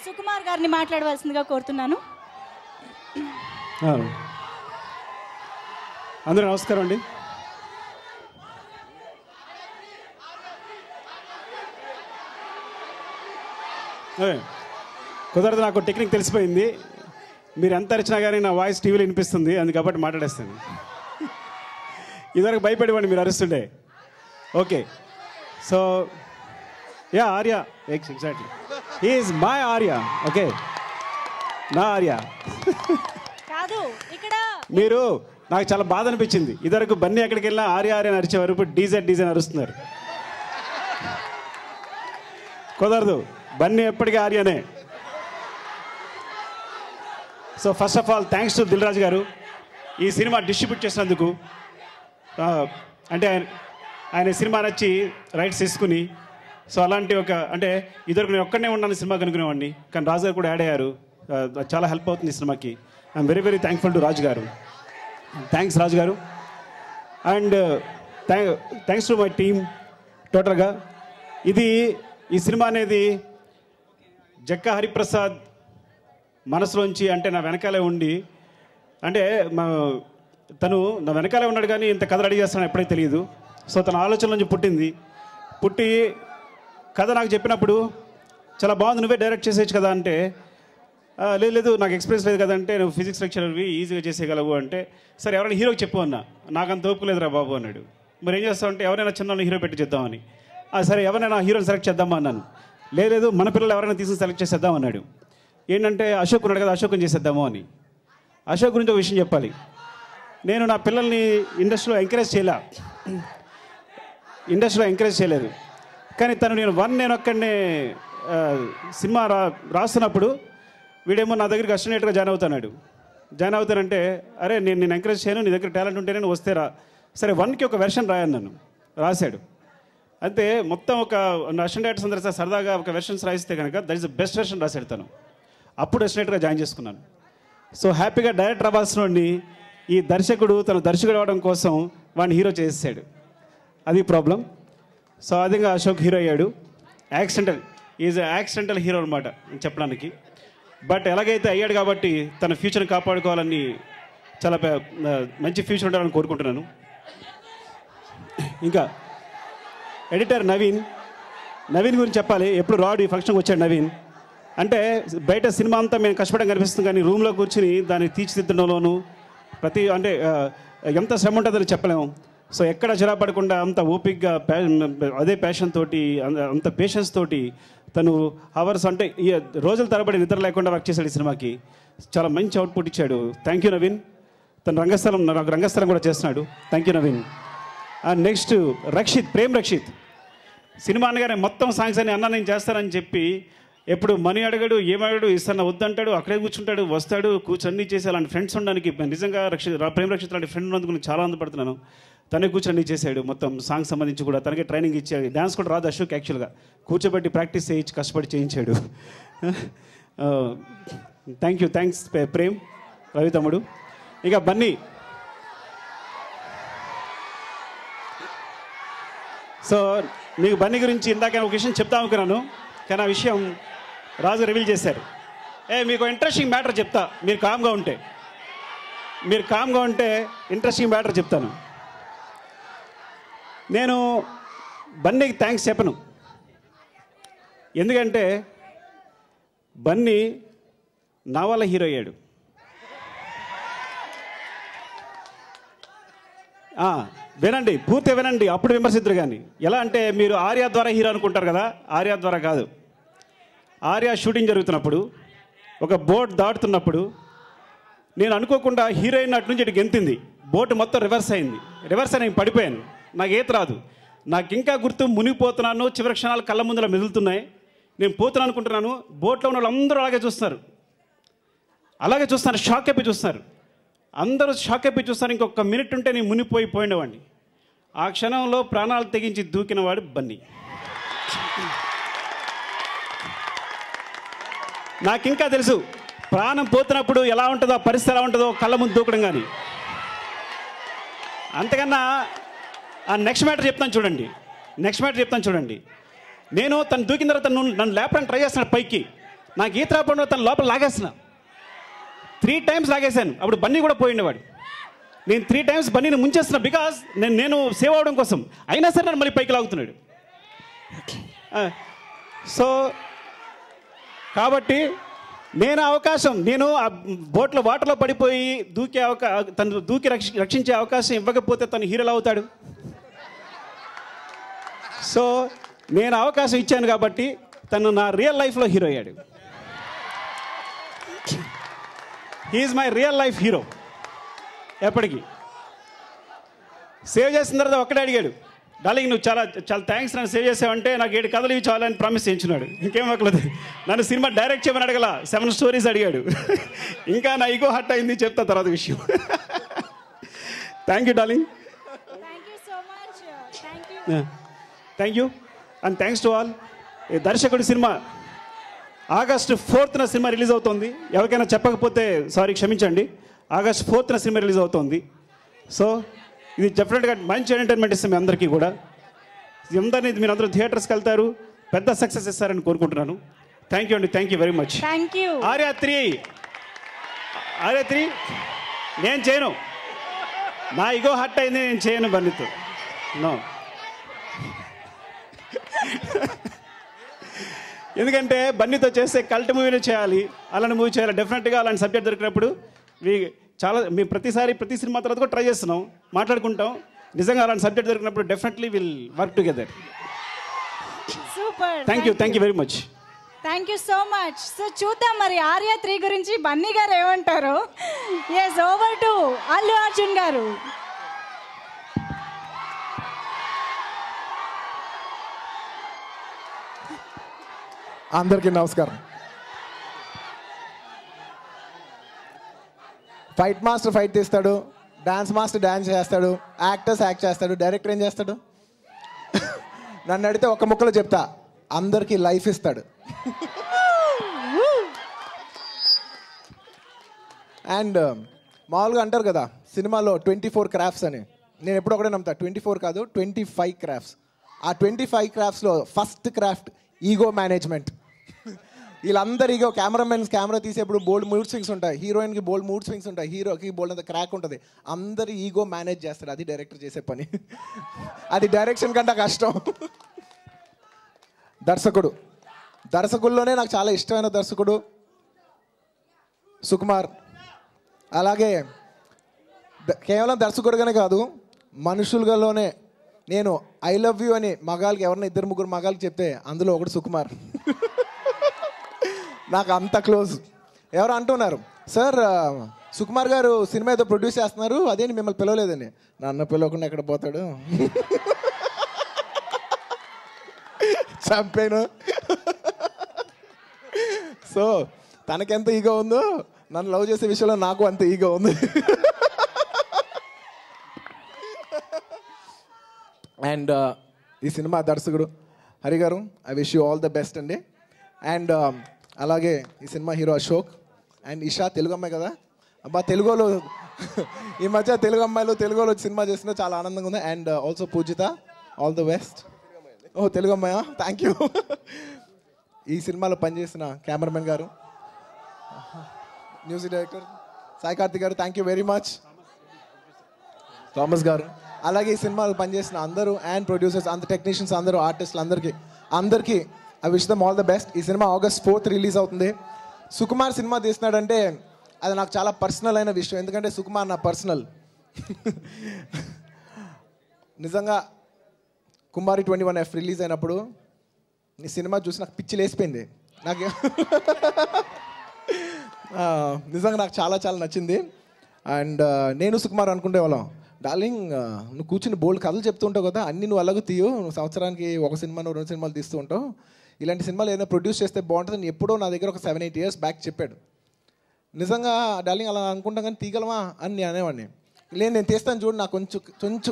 సుకుమార్ గారిని మాట్లాడవలసిందిగా కోరుతున్నాను. అందరూ నమస్కారం అండి. కుదరదు, నాకు టెక్నిక్ తెలిసిపోయింది. మీరు ఎంత అరిచినా కానీ నా వాయిస్ టీవీలో వినిపిస్తుంది, అందుకు కాబట్టి మాట్లాడేస్తాను. ఇదివరకు భయపడేవాడిని మీరు అరుస్తుండే. Okay, so ya Arya, exactly he is my Arya. Okay, నా ఆర్య కాదు. ఇక్కడ మీరు నాకు చాలా బాధ అనిపించింది. ఇదివరకు బన్నీ ఎక్కడికి వెళ్ళినా ఆర్య ఆర్య అని అరిచేవారు, ఇప్పుడు డీజెడ్ అరుస్తున్నారు. కుదరదు, బన్నీ ఎప్పటికీ ఆర్యనే. So first of all thanks to Dil Raju garu ఈ సినిమా డిస్ట్రిబ్యూట్ చేసినందుకు. అంటే ఆయన సినిమా నచ్చి రైట్స్ తీసుకుని, సో అలాంటి ఒక అంటే ఇద్దరు నేను ఒక్కడనే ఉన్నాను సినిమా కనుక్కునేవాడిని, కానీ రాజు గారు కూడా యాడ్ అయ్యారు. చాలా హెల్ప్ అవుతుంది ఈ సినిమాకి. I'm very very thankful to Raju garu. Thanks Raju garu. And thanks to my team. టోటల్గా ఈ సినిమా అనేది జక్కా హరిప్రసాద్ మనసులోంచి, అంటే నా వెనకాలే ఉండి, అంటే తను నా వెనకాలే ఉన్నాడు కానీ ఇంత కథ రెడీ చేస్తాను ఎప్పుడైతే తెలియదు. సో తన ఆలోచన నుంచి పుట్టి కథ నాకు చెప్పినప్పుడు చాలా బాగుంది, నువ్వే డైరెక్ట్ చేసేయచ్చు కదా అంటే, లేదు నాకు ఎక్స్పీరియన్స్ లేదు కదంటే, నువ్వు ఫిజిక్స్ లెక్చరర్వి ఈజీగా చేసేయగలవు అంటే, సరే ఎవరైనా హీరోకి చెప్పు అన్నా. నాకంత ఓపిక లేదురా బాబు అన్నాడు. మరి ఏం చేస్తామంటే ఎవరైనా చిన్న హీరో పెట్టి చేద్దామని. సరే ఎవరైనా హీరోని సెలెక్ట్ చేద్దామా అన్నాను. లేదు మన పిల్లలు ఎవరైనా తీసుకుని సెలెక్ట్ చేసేద్దాం అన్నాడు. ఏంటంటే అశోక్ ఉన్నాడు కదా, అశోక్ని చేసేద్దాము అని. అశోక్ గురించి ఒక విషయం చెప్పాలి. నేను నా పిల్లల్ని ఇండస్ట్రీలో ఎంకరేజ్ చేయలేదు. కానీ నేను ఒక్కడనే సినిమా రాస్తున్నప్పుడు వీడేమో నా దగ్గరికి అసిస్టెంట్గా జాయిన్ అవుతానంటే, అరే నేను ఎంకరేజ్ చేయను, నీ దగ్గర టాలెంట్ ఉంటేనే నువ్వు వస్తే రా. సరే 1కి ఒక వెర్షన్ రాయను నన్ను రాశాడు. అయితే మొత్తం ఒక అసిస్టెంట్ డైరెక్టర్స్ అందరూ సరదాగా ఒక వెర్షన్స్ రాయిస్తే కనుక that is the best version రాశాడు తను. అప్పుడు అసిస్టెంట్గా జాయిన్ చేసుకున్నాను. సో హ్యాపీగా డైరెక్టర్ అవ్వాల్సిన వాడిని ఈ దర్శకుడు అవ్వడం కోసం వాడిని హీరో చేసేసాడు. అది ప్రాబ్లం. సో అదిగా అశోక్ హీరో అయ్యాడు. యాక్సిడెంటల్ హీరో అనమాట చెప్పడానికి. బట్ ఎలాగైతే అయ్యాడు కాబట్టి తన ఫ్యూచర్ని కాపాడుకోవాలని, చాలా మంచి ఫ్యూచర్ ఉండాలని కోరుకుంటున్నాను. ఇంకా ఎడిటర్ నవీన్ గురించి చెప్పాలి. ఎప్పుడు రాడు, ఈ ఫంక్షన్కి వచ్చాడు నవీన్. అంటే బయట సినిమా అంతా మేము కష్టపడడం కనిపిస్తుంది, కానీ రూమ్లో కూర్చుని దాన్ని తీర్చిదిద్దడంలోనూ అంటే ఎంత శ్రమ ఉంటుందని చెప్పలేము. సో ఎక్కడ చిరాపడకుండా అంత ఓపిక్గా అదే ప్యాషన్ తోటి, అంత పేషెన్స్ తోటి తను అవర్స్ అంటే రోజుల తరబడి నిద్ర లేకుండా వర్క్ చేశాడు ఈ సినిమాకి. చాలా మంచి అవుట్పుట్ ఇచ్చాడు. Thank you Naveen. తను రంగస్థలం కూడా చేస్తున్నాడు. Thank you Naveen. And next Prem Rakshith సినిమా అనగానే మొత్తం సాంగ్స్ అని అన్న నేను చేస్తానని చెప్పి ఎప్పుడు మనీ అడగడు, ఏమడగడు, ఇస్తాను వద్దంటాడు, అక్కడే కూర్చుంటాడు, వస్తాడు, కూర్చొని చేసి అలాంటి ఫ్రెండ్స్ ఉండడానికి నిజంగా ప్రేమ్ రక్షిత్ లాంటి ఫ్రెండ్ ఉన్నందుకు నేను చాలా ఆనందపడుతున్నాను. తనే కూర్చొని చేశాడు మొత్తం సాంగ్ సంబంధించి కూడా. తనకే ట్రైనింగ్ ఇచ్చాడు. డ్యాన్స్ కూడా రాదు అశోక్, యాక్చువల్గా కూర్చోబెట్టి ప్రాక్టీస్ చేయించి కష్టపడి చేయించాడు. థ్యాంక్స్ ప్రేమ్, రవి తమ్ముడు. ఇక బన్నీ, సో మీకు బన్నీ గురించి ఇందాక ఒక విషయం చెప్తా అనుకున్నాను, కానీ ఆ విషయం రాజు రివీల్ చేశారు. మీకు ఇంట్రెస్టింగ్ మ్యాటర్ చెప్తా, మీరు కామ్గా ఉంటే ఇంట్రెస్టింగ్ మ్యాటర్ చెప్తాను. నేను బన్నీకి థ్యాంక్స్ చెప్పను, ఎందుకంటే బన్నీ నా వల్ల హీరో అయ్యాడు. వినండి, పూర్తిగా వినండి, అప్పుడు విమర్శిద్దరు. కానీ ఎలా అంటే మీరు ఆర్య ద్వారా హీరో అనుకుంటారు కదా, ఆర్య ద్వారా కాదు. ఆర్య షూటింగ్ జరుగుతున్నప్పుడు ఒక బోట్ దాటుతున్నప్పుడు నేను అనుకోకుండా హీరోయిన్ అటు నుంచి ఇటు గెంతింది. బోట్ మొత్తం రివర్స్ అయింది. నేను పడిపోయాను. నాకు ఈత రాదు. నాకు ఇంకా గుర్తు, మునిగిపోతున్నాను. చివరి క్షణాలు కళ్ళ ముందులా మెదులుతున్నాయి. నేను పోతున్నాను అనుకుంటున్నాను. బోట్లో ఉన్న వాళ్ళందరూ అలాగే చూస్తున్నారు. షాక్ అయిపోయి చూస్తున్నారు. అందరూ షాక్ అయిపోయి చూస్తారు. ఇంకొక మినిట్ ఉంటే నేను మునిగిపోయినవాడిని. ఆ క్షణంలో ప్రాణాలు తెగించి దూకినవాడు బన్నీ. నాకింకా తెలుసు ప్రాణం పోతున్నప్పుడు ఎలా ఉంటుందో, పరిస్థితి ఎలా ఉంటుందో కళ్ళ ముందు దూకడం. కానీ అంతకన్నా ఆ నెక్స్ట్ మ్యాటర్ చెప్తాను చూడండి. నేను తను దూకిన తర్వాత నన్ను లేపడానికి ట్రై చేస్తున్నాడు పైకి. నాకు ఈత రాకుండా తను లోపల లాగేస్తున్నా. 3 times లాగేశాను. అప్పుడు బన్నీ కూడా పోయిండేవాడు. నేను 3 times బన్నీని ముంచేస్తున్నా, బికాజ్ నేను సేవ్ అవడం కోసం. అయినా సరే నన్ను మళ్ళీ పైకి లాగుతున్నాడు. సో కాబట్టి నేను ఆ బోట్లో వాటర్లో పడిపోయి తను దూకి రక్షించే అవకాశం ఇవ్వకపోతే తను హీరోలు అవుతాడు. సో నేను అవకాశం ఇచ్చాను కాబట్టి తను నా రియల్ లైఫ్లో హీరో అయ్యాడు. He's my real life hero. ఎప్పటికీ సేవ్ చేసిన తర్వాత ఒక్కడే అడిగాడు, డార్లింగ్ నువ్వు చాలా చాలా థ్యాంక్స్ నన్ను సేవ్ చేసావంటే నాకు 7 కథలు ఇవి చాలని ప్రామిస్ చేయించున్నాడు. ఇంకేం అక్కలేదు. నన్ను సినిమా డైరెక్ట్ చేయమని అడగల, 7 stories అడిగాడు. ఇంకా నా ఈగో హర్ట్ అయింది, చెప్తా తర్వాత విషయం. Thank you darling. Thank you and thanks to all. దర్శకుడి సినిమా August 4th సినిమా రిలీజ్ అవుతుంది. ఎవరికైనా చెప్పకపోతే సారీ, క్షమించండి. August 4th సినిమా రిలీజ్ అవుతుంది. సో ఇది డెఫినెట్గా మంచి ఎంటర్టైన్మెంట్ ఇస్తుంది మీ అందరికీ కూడా. మీరందరూ థియేటర్స్కి వెళ్తారు, పెద్ద సక్సెస్ ఇస్తారని కోరుకుంటున్నాను. థ్యాంక్ యూ అండి, thank you very much. Arya 3 నేను చేయను. నా ఈగో హర్ట్ అయింది, నేను చేయను బన్నీతో. నో, ఎందుకంటే బన్నీతో చేస్తే కల్ట్ మూవీని చేయాలి, అలాంటి మూవీ చేయాలి. డెఫినెట్గా అలాంటి సబ్జెక్ట్ దొరికినప్పుడు మేము ప్రతి సినిమా తర్వాత కూడా ట్రై చేస్తున్నాం, మాట్లాడుకుంటాం. నిజంగా అలాంటి సబ్జెక్ట్ దొరికినప్పుడు definitely will work together. Super, thank you very much. Thank you so much. So చూద్దాం మరి ఆర్య 3 గురించి బన్నీ గారు ఏమంటారు. Yes, over to Allu Arjun garu. అందరికీ నమస్కారం. ఫైట్ మాస్టర్ ఫైట్ తీస్తాడు, డాన్స్ మాస్టర్ డాన్స్ చేస్తాడు, యాక్టర్స్ యాక్ట్ చేస్తాడు, డైరెక్టర్ ఏం చేస్తాడు? నన్ను అడిగితే ఒక ముక్కలో చెప్తా, అందరికీ లైఫ్ ఇస్తాడు. అండ్ మామూలుగా అంటారు కదా సినిమాలో 24 crafts అని. నేను ఎప్పుడు ఒకటే నమ్ముతా, 24 కాదు 25 crafts. ఆ 25 craftsలో ఫస్ట్ క్రాఫ్ట్ ఈగో మేనేజ్మెంట్. వీళ్ళందరూ ఈగో, కెమెరామెన్స్ కెమెరా తీసేప్పుడు బోల్డ్ మూడ్ స్వింగ్స్ ఉంటాయి, హీరోయిన్కి బోల్డ్ మూడ్ స్వింగ్స్ ఉంటాయి, హీరోకి బోల్డ్ అంత క్రాక్ ఉంటుంది. అందరు ఈగో మేనేజ్ చేస్తారు. అది డైరెక్టర్ చేసే పని. అది డైరెక్షన్ కంటే కష్టం. దర్శకుల్లోనే నాకు చాలా ఇష్టమైన దర్శకుడు సుకుమార్. అలాగే కేవలం దర్శకుడుగానే కాదు, మనుషులుగాలోనే నేను ఐ లవ్ యూ అని మగాళ్ళకి ఎవరన్నా 2-3 మగాళ్ళకి చెప్తే అందులో ఒకటి సుకుమార్. నాకు అంత క్లోజ్. ఎవరు అంటున్నారు, సార్ సుకుమార్ గారు సినిమా ఏదో ప్రొడ్యూస్ చేస్తున్నారు, అదేంటి మిమ్మల్ని పిలవలేదని. నన్ను పిలవకుండా ఎక్కడ పోతాడు, చంపాను. సో తనకెంత ఈగో ఉందో నన్ను లవ్ చేసే విషయంలో నాకు అంత ఈగో ఉంది. అండ్ ఈ సినిమా దర్శకుడు హరి గారు, I wish you all the best అండి. అండ్ అలాగే ఈ cinema hero Ashok and Isha, Telugu అమ్మాయి కదా అబ్బా, తెలుగులో ఈ మధ్య తెలుగు అమ్మాయిలు తెలుగులో వచ్చి సినిమా చేస్తున్నా చాలా ఆనందంగా ఉంది. And also Pujitha, all the best. ఓ తెలుగు అమ్మాయా, థ్యాంక్ యూ. ఈ సినిమాలో పనిచేసిన కెమెరామెన్ గారు, మ్యూజిక్ డైరెక్టర్ సాయి కార్తిక్ గారు, thank you very much. Thomas గారు, అలాగే ఈ సినిమాలో పనిచేసిన అందరూ అండ్ ప్రొడ్యూసర్స్, అందరు టెక్నీషియన్స్, అందరూ ఆర్టిస్టులు, అందరికీ I wish them all the best. ఈ సినిమా August 4th రిలీజ్ అవుతుంది. సుకుమార్ సినిమా తీస్తున్నాడంటే అది నాకు చాలా పర్సనల్ అయిన విషయం, ఎందుకంటే సుకుమార్ నా పర్సనల్. నిజంగా కుమారి 21F రిలీజ్ అయినప్పుడు ఈ సినిమా చూసి నాకు పిచ్చి లేసిపోయింది. నాకు నిజంగా నాకు చాలా చాలా నచ్చింది. అండ్ నేను సుకుమార్ అనుకుంటే వాళ్ళం, డార్లింగ్ నువ్వు కూర్చుని బోల్డ్ కథలు చెప్తూ ఉంటావు కదా, అన్నీ నువ్వు అలాగే తీయు, నువ్వు సంవత్సరానికి 1 సినిమా 2 సినిమాలు తీస్తూ ఉంటావు, ఇలాంటి సినిమాలు ఏదైనా ప్రొడ్యూస్ చేస్తే బాగుంటుందని ఎప్పుడో నా దగ్గర ఒక 7-8 years బ్యాక్ చెప్పాడు. నిజంగా డార్లింగ్ అలా అనుకుంటాం కానీ తీగలమా అని నేను అనేవాడిని. లేదు నేను తీస్తాను చూడు, నాకు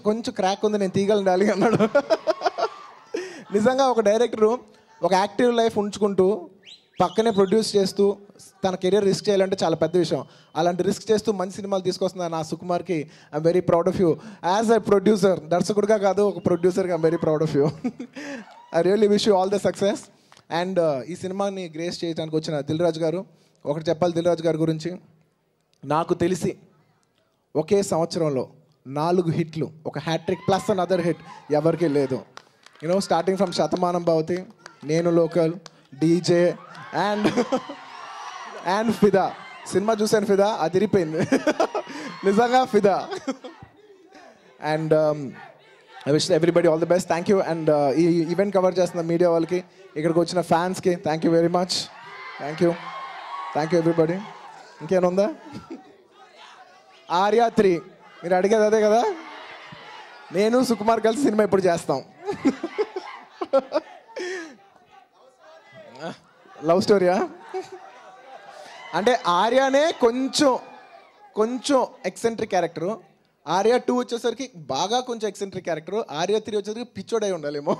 కొంచెం క్రాక్ ఉంది, నేను తీయగలను డార్లింగ్ అన్నాడు. నిజంగా ఒక డైరెక్టరు ఒక యాక్టివ్ లైఫ్ ఉంచుకుంటూ పక్కనే ప్రొడ్యూస్ చేస్తూ తన కెరీర్ రిస్క్ చేయాలంటే చాలా పెద్ద విషయం. అలాంటి రిస్క్ చేస్తూ మంచి సినిమాలు తీసుకొస్తున్న నా సుకుమార్కి I'm very proud of you. As a producer, దర్శకుడిగా కాదు ఒక ప్రొడ్యూసర్గా I'm very proud of you. I really wish you all the success. And ఈ సినిమాని గ్రేస్ చేయడానికి వచ్చిన దిల్ రాజు గారు, ఒకటి చెప్పాలి దిల్ రాజు గారి గురించి. నాకు తెలిసి ఒకే సంవత్సరంలో 4 హిట్లు, ఒక హ్యాట్రిక్ ప్లస్ అనదర్ హిట్ ఎవరికీ లేదు. You know starting from Shatamanam Bhavati, Nenu local, DJ and Fidaa. సినిమా చూశాను, ఫిదా అదిరిపోయింది నిజంగా Fidaa. And I wish everybody all the best. Thank you. And ఈ ఈవెంట్ కవర్ చేస్తున్న మీడియా వాళ్ళకి, ఇక్కడికి వచ్చిన ఫ్యాన్స్కి thank you very much. Thank you everybody. ఇంకేముందా? ఆర్యా 3 మీరు అడిగేది అదే కదా. నేను సుకుమార్ కలిసి సినిమా ఇప్పుడు చేస్తాం. లవ్ స్టోరీయా? అంటే ఆర్యానే కొంచెం ఎక్సెంట్రిక్ క్యారెక్టరు. ఆర్యా 2 వచ్చేసరికి బాగా కొంచెం ఎక్సెంట్రిక్ క్యారెక్టరు. ఆర్యా 3 వచ్చేసరికి పిచ్చోడై ఉండాలేమో.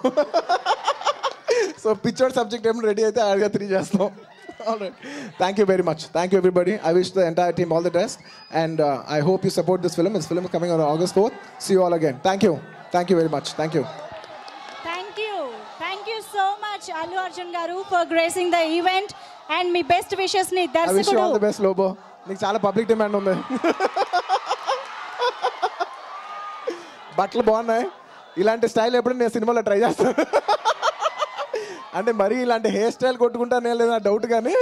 సో పిచ్చోడ్ సబ్జెక్ట్ ఏమో రెడీ అయితే ఆర్యా 3 చేస్తాం. All right. Thank you very much. Thank you everybody. I wish the entire team all the best. And I hope you support this film. This film is coming on August 4th. See you all again. Thank you. Thank you very much. Thank you. Thank you so much, Allu Arjun garu, for gracing the event. And my best wishes ni Darshikudu. I wish you all the best, Lobo. Neeku chaala public demand undi. బట్టలు బాగున్నాయి. ఇలాంటి style ఎప్పుడు నేను సినిమాలో try చేస్తాను. అంటే మరీ ఇలాంటి హెయిర్ స్టైల్ కొట్టుకుంటానే లేదా డౌట్, కానీ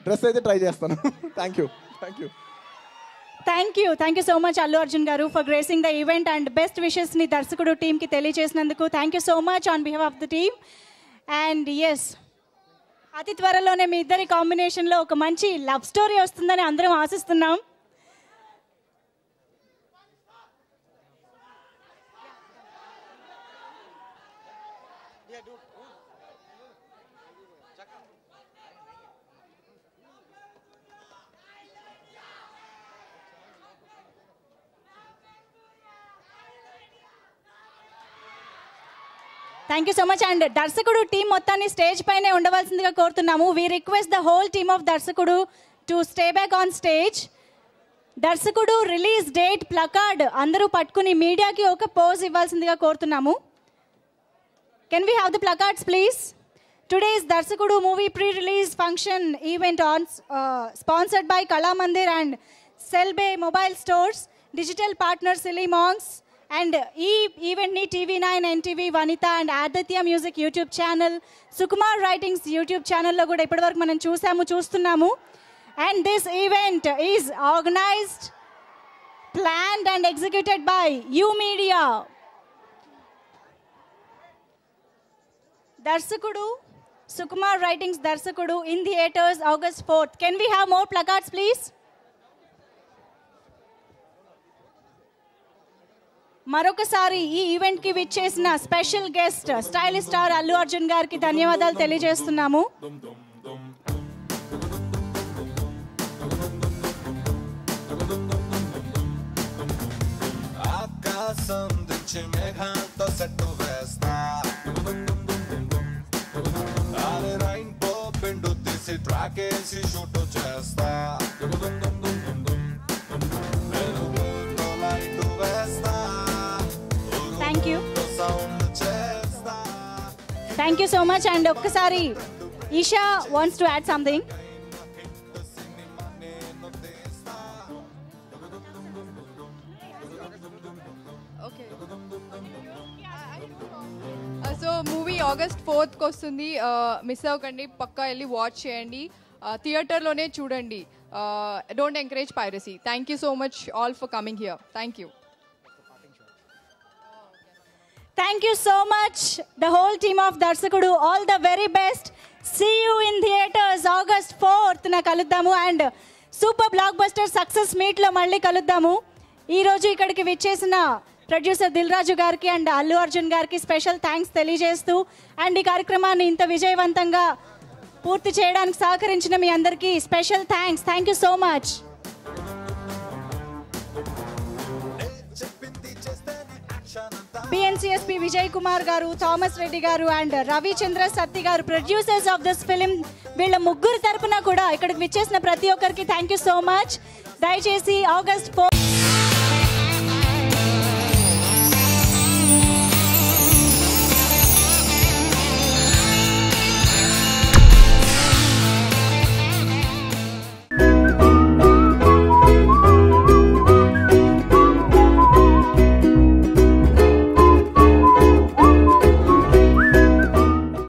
డ్రెస్ అయితే ట్రై చేస్తాను. Thank you so much Allu Arjun garu, for gracing the event and best wishes ని దర్శకుడు టీమ్కి తెలియజేసినందుకు thank you so much on behalf of the team. And yes, అతి త్వరలోనే మీ ఇద్దరి కాంబినేషన్లో ఒక మంచి లవ్ స్టోరీ వస్తుందని అందరం ఆశిస్తున్నాం. Thank you so much. And Darshakudu team మొత్తాన్ని స్టేజ్ పైనే ఉండవలసిందిగా కోరుతున్నాము. We request the whole team of Darshakudu to stay back on stage. Darshakudu release date placard అందరూ పట్టుకుని మీడియాకి ఒక పోజ్ ఇవ్వాల్సిందిగా కోరుతున్నాము. Can we have the placards please? Today's Darshakudu movie pre release function event on sponsored by Kalamandir and Cellbay mobile stores, digital partner Silly Monks. And ఈ ఈవెంట్ని TV9, NTV, Vanitha and Aditya music YouTube channel, Sukumar writings YouTube ఛానల్లో కూడా ఇప్పటివరకు మనం చూస్తున్నాము. And this event is organised, planned and executed by you media. Darshakudu, Sukumar writings Darshakudu in theatres August 4th. Can we have more placards please? మరొకసారి ఈ ఈవెంట్కి విచ్చేసిన special guest stylish star Allu Arjun గారికి ధన్యవాదాలు తెలియజేస్తున్నాము. Thank you so much. And ఒక్కసారి Esha wants to add something. So movie August 4th వస్తుంది, miss అవ్వకండి, పక్కా వెళ్ళి వాచ్ చేయండి, థియేటర్లోనే చూడండి. Don't encourage piracy. Thank you so much all for coming here. Thank you. Thank you so much, the whole team of Darsakudu. All the very best. See you in theaters August 4th na kaluddamu and super blockbuster success meet lo malli kaluddamu. Ee roju ikkadiki vichesina producer Dil Raju గారికి and Allu Arjun గారికి special thanks తెలియజేస్తూ and ఈ కార్యక్రమాన్ని ఇంత విజయవంతంగా పూర్తి చేయడానికి సహకరించిన మీ అందరికీ special thanks. Thank you so much. BNCSP Vijay Kumar garu, Thomas Reddy గారు అండ్ రవిచంద్ర సత్తి గారు, ప్రొడ్యూసర్స్ ఆఫ్ దిస్ ఫిలిం, వీళ్ళ ముగ్గురు తరపున కూడా ఇక్కడికి విచ్చేసిన ప్రతి ఒక్కరికి థ్యాంక్ యూ సో మచ్. దయచేసి August 4